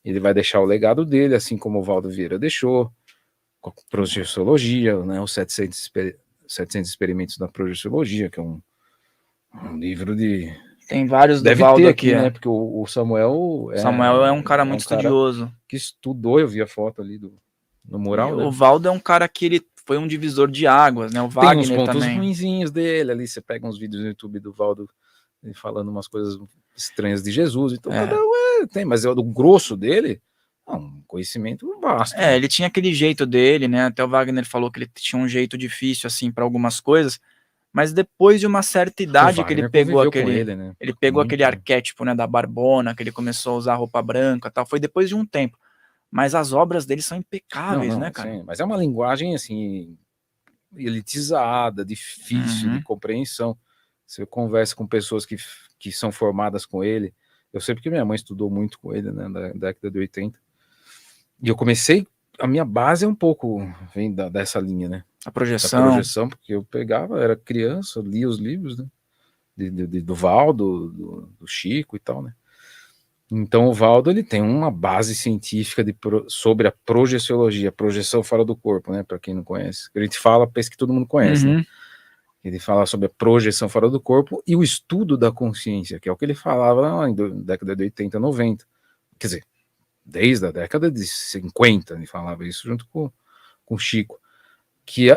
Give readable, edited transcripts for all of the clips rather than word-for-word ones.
Ele vai deixar o legado dele, assim como o Valdo Vieira deixou, com a projeciologia, né, os 700 experimentos da projeciologia, que é um livro de... Tem vários do Deve Valdo ter aqui, aqui, né, porque o Samuel Samuel é um cara muito estudioso. Que estudou, eu vi a foto ali no mural, O né? Valdo é um cara que ele foi um divisor de águas, né? O Tem uns Wagner pontos também. ruinzinhos dele ali, você pega uns vídeos no YouTube do Valdo falando umas coisas estranhas de Jesus, então tem, mas o grosso dele é um conhecimento vasto. Né? Ele tinha aquele jeito dele, né? Até o Wagner falou que ele tinha um jeito difícil, assim, para algumas coisas, mas depois de uma certa idade que ele pegou aquele, né? ele pegou aquele arquétipo, né, da barbona, que ele começou a usar roupa branca, tal, foi depois de um tempo. Mas as obras dele são impecáveis, né, cara? Sim, mas é uma linguagem, assim, elitizada, difícil de compreensão. Você conversa com pessoas que são formadas com ele. Eu sei porque minha mãe estudou muito com ele, né, na década de 80. E eu comecei, a minha base é um pouco, vem dessa linha, né? A projeção, porque eu pegava, era criança, lia os livros, né? Do Valdo, do Chico e tal, né? Então o Valdo, ele tem uma base científica sobre a projeciologia, projeção fora do corpo, né, para quem não conhece. A gente fala, pensa que todo mundo conhece, né? Ele fala sobre a projeção fora do corpo e o estudo da consciência, que é o que ele falava lá na década de 80, 90. Quer dizer, desde a década de 50, ele falava isso junto com o Chico, que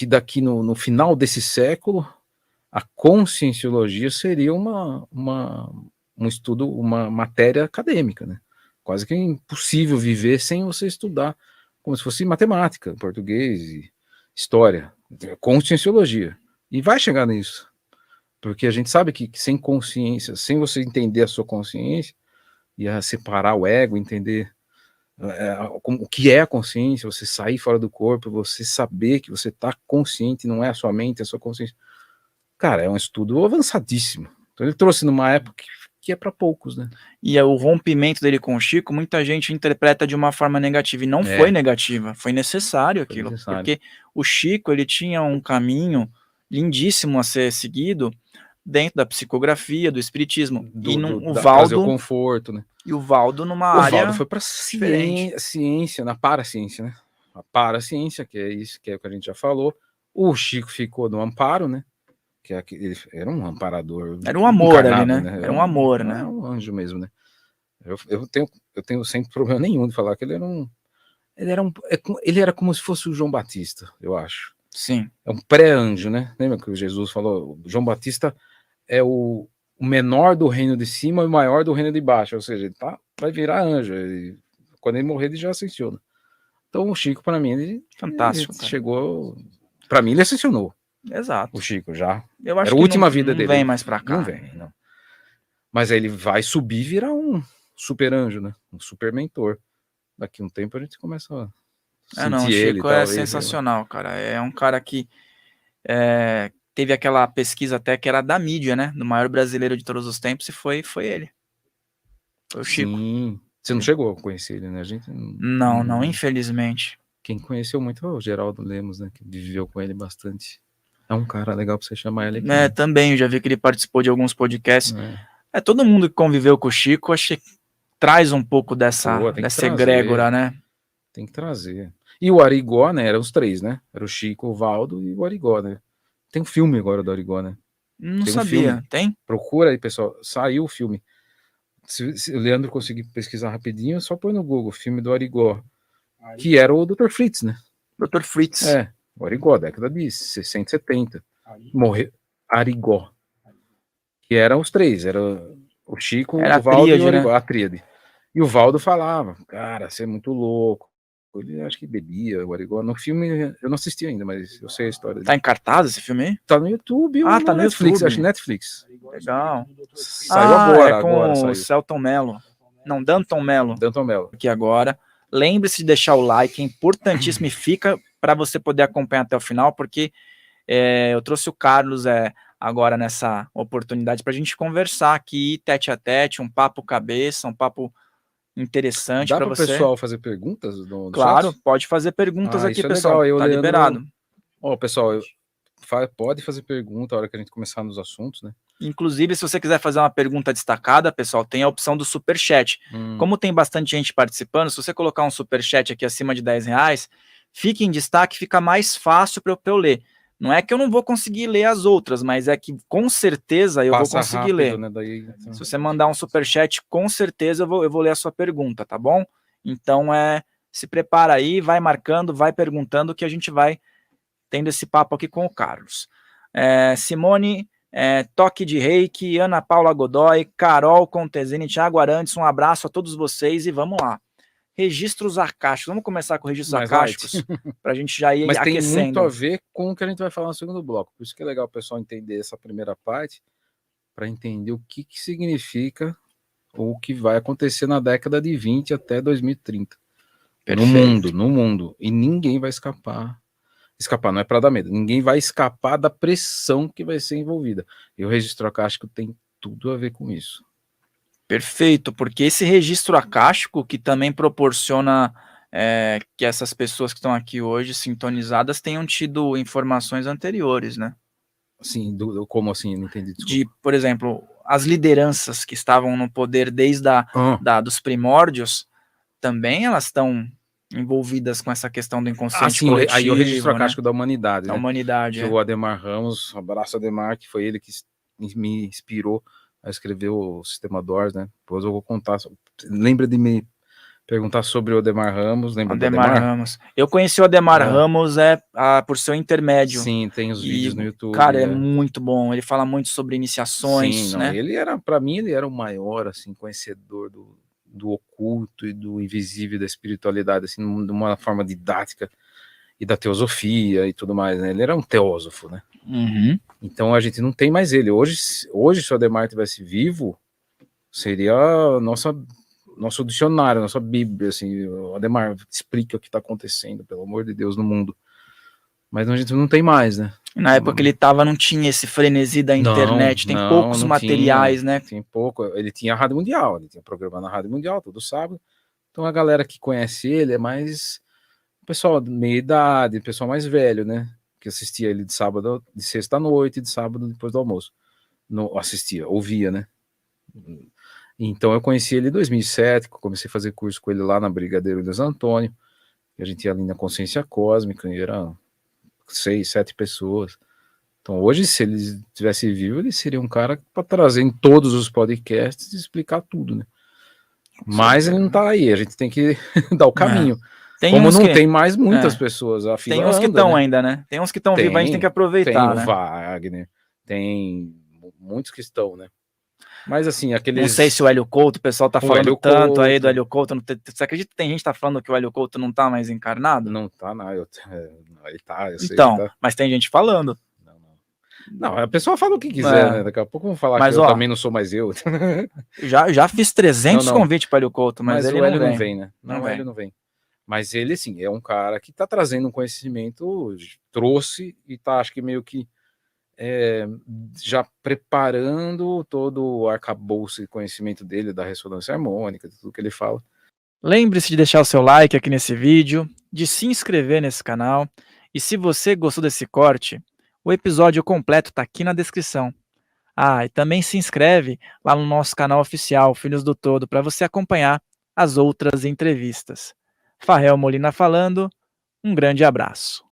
daqui no final desse século, a conscienciologia seria um estudo, uma matéria acadêmica, né? Quase que é impossível viver sem você estudar, como se fosse matemática, português, e história, conscienciologia. E vai chegar nisso, porque a gente sabe que sem consciência, sem você entender a sua consciência, e a separar o ego, entender o que é a consciência, você sair fora do corpo, você saber que você está consciente, não é a sua mente, é a sua consciência. Cara, é um estudo avançadíssimo. Então ele trouxe numa época que é para poucos, né? E o rompimento dele com o Chico, muita gente interpreta de uma forma negativa, e não foi negativa, foi necessário aquilo, porque o Chico, ele tinha um caminho lindíssimo a ser seguido dentro da psicografia, do espiritismo, o Valdo trazer o conforto, né? E o Valdo numa área. O Valdo foi para ciência, na paraciência, né? A paraciência, que é isso, que é o que a gente já falou. O Chico ficou no amparo, né? Que ele era um amparador. Era um amor ali, né? Era um amor, né? Era um anjo mesmo, né? Eu tenho sem problema nenhum de falar que ele era como se fosse o João Batista, eu acho. Sim. É um pré-anjo, né? Lembra que Jesus falou? O João Batista é o menor do reino de cima e o maior do reino de baixo, ou seja, ele vai virar anjo. Quando ele morrer, ele já ascensiona. Então o Chico, para mim, ele chegou. Para mim, ele ascensionou. Exato. O Chico já. Eu acho era a última vida dele. Não vem mais para cá. Não vem, não. Mas aí ele vai subir e virar um super anjo, né? Um super mentor. Daqui a um tempo a gente começa a sentir o Chico ele. É sensacional, cara. É um cara que teve aquela pesquisa até que era da mídia, né? Do maior brasileiro de todos os tempos, e foi ele. Foi o Chico. Sim. Você não chegou a conhecer ele, né? A gente não, infelizmente. Quem conheceu muito é o Geraldo Lemos, né? Que viveu com ele bastante. É um cara legal pra você chamar ele aqui. Né? Também, eu já vi que ele participou de alguns podcasts. Todo mundo que conviveu com o Chico, acho que traz um pouco dessa egrégora, né? Tem que trazer. E o Arigó, né? Eram os três, né? Era o Chico, o Valdo e o Arigó, né? Tem um filme agora do Arigó, né? Não sabia. Tem? Procura aí, pessoal. Saiu o filme. Se o Leandro conseguir pesquisar rapidinho, só põe no Google, filme do Arigó. Que era o Dr. Fritz, né? Dr. Fritz. O Arigó, década de 60, 70. Morreu. Arigó. Que eram os três, era o Chico, o Valdo e o Arigó, né? A tríade. E o Valdo falava, cara, você é muito louco. Ele acho que bebia, o Arigó. No filme, eu não assisti ainda, mas eu sei a história dele. Tá em cartaz esse filme aí? Tá no YouTube. Tá no Netflix, YouTube. Acho Netflix. Legal. Saiu agora. Com o saiu. Celton Mello. Não, Danton Mello. Danton Mello. Aqui agora. Lembre-se de deixar o like, é importantíssimo, e fica para você poder acompanhar até o final, porque eu trouxe o Carlos agora nessa oportunidade para a gente conversar aqui, tete a tete, um papo cabeça, um papo interessante para você. Dá para o pessoal fazer perguntas? Claro, chat? Pode fazer perguntas aqui, pessoal. Legal. Tá liberado. Pessoal, pode fazer pergunta a hora que a gente começar nos assuntos, né? Inclusive, se você quiser fazer uma pergunta destacada, pessoal, tem a opção do superchat. Como tem bastante gente participando, se você colocar um superchat aqui acima de R$10, fique em destaque, fica mais fácil para eu ler. Não é que eu não vou conseguir ler as outras, mas é que com certeza eu vou conseguir ler. Né? Daí, então... Se você mandar um superchat, com certeza eu vou ler a sua pergunta, tá bom? Então, se prepara aí, vai marcando, vai perguntando, que a gente vai tendo esse papo aqui com o Carlos. Simone... Toque de Reiki, Ana Paula Godoy, Carol Contesini, Thiago Arantes, um abraço a todos vocês e vamos lá. Registros acásticos, vamos começar com registros acásticos, para a gente já ir Mas aquecendo. tem muito a ver com o que a gente vai falar no segundo bloco, por isso que é legal o pessoal entender essa primeira parte, para entender o que significa ou o que vai acontecer na década de 20 até 2030. Perfeito. No mundo, e ninguém vai escapar não é para dar medo, ninguém vai escapar da pressão que vai ser envolvida, e o registro acástico tem tudo a ver com isso. Perfeito, porque esse registro acástico que também proporciona que essas pessoas que estão aqui hoje sintonizadas tenham tido informações anteriores, né? Assim, como assim? Não entendi, desculpa. Por exemplo, as lideranças que estavam no poder desde dos primórdios, também elas estão envolvidas com essa questão do inconsciente coletivo. Aí o registro acástico da humanidade, da humanidade. Que o Adhemar Ramos, abraço Adhemar, que foi ele que me inspirou a escrever o Sistema Doors, né? Depois eu vou contar. Lembra de me perguntar sobre o Adhemar Ramos? Lembra do Adhemar Ramos? Eu conheci o Adhemar Ramos por seu intermédio. Sim, tem os vídeos no YouTube. Cara, é muito bom. Ele fala muito sobre iniciações. Sim, né? Ele era, para mim, ele era o maior, assim, conhecedor do oculto e do invisível, da espiritualidade, assim, de uma forma didática, e da teosofia e tudo mais, né? Ele era um teósofo, né? Uhum. Então a gente não tem mais ele. Hoje se o Adhemar tivesse vivo, seria nosso dicionário, nossa Bíblia, assim, o Adhemar, explica o que está acontecendo, pelo amor de Deus, no mundo. Mas a gente não tem mais, né? Na época que ele estava, não tinha esse frenesi da internet, tem poucos materiais, né? Tem pouco, ele tinha a Rádio Mundial, ele tinha programa na Rádio Mundial, todo sábado. Então a galera que conhece ele é mais pessoal de meia idade, pessoal mais velho, né? Que assistia ele de sábado, de sexta à noite, de sábado depois do almoço. Ouvia, né? Então eu conheci ele em 2007, comecei a fazer curso com ele lá na Brigadeiro Luiz Antônio, e a gente ia ali na Consciência Cósmica, e era 6, 7 pessoas. Então hoje, se ele tivesse vivo, ele seria um cara para trazer em todos os podcasts e explicar tudo, né? Mas ele não tá aí, a gente tem que dar o caminho. Como não tem mais muitas pessoas, a fila tem uns que estão ainda, né? Tem uns que estão vivos, a gente tem que aproveitar, tem o Wagner, tem muitos que estão, né? Mas assim, aqueles... Não sei se o Hélio Couto, o pessoal tá falando tanto aí do Hélio Couto. Você acredita que tem gente que tá falando que o Hélio Couto não tá mais encarnado? Não tá, não. Ele tá, eu sei. Então, tá. Mas tem gente falando. Não, a pessoa fala o que quiser, né? Daqui a pouco vão falar que eu também não sou mais eu. já fiz 300 convites para o Hélio Couto, mas ele o Hélio não vem, né? O Hélio não vem. Mas ele, assim, é um cara que tá trazendo um conhecimento, trouxe e tá, acho que meio que já preparando todo o arcabouço e conhecimento dele da ressonância harmônica, de tudo que ele fala. Lembre-se de deixar o seu like aqui nesse vídeo, de se inscrever nesse canal, e se você gostou desse corte, o episódio completo está aqui na descrição. E também se inscreve lá no nosso canal oficial, Filhos do Todo, para você acompanhar as outras entrevistas. Farrell Molina falando, um grande abraço.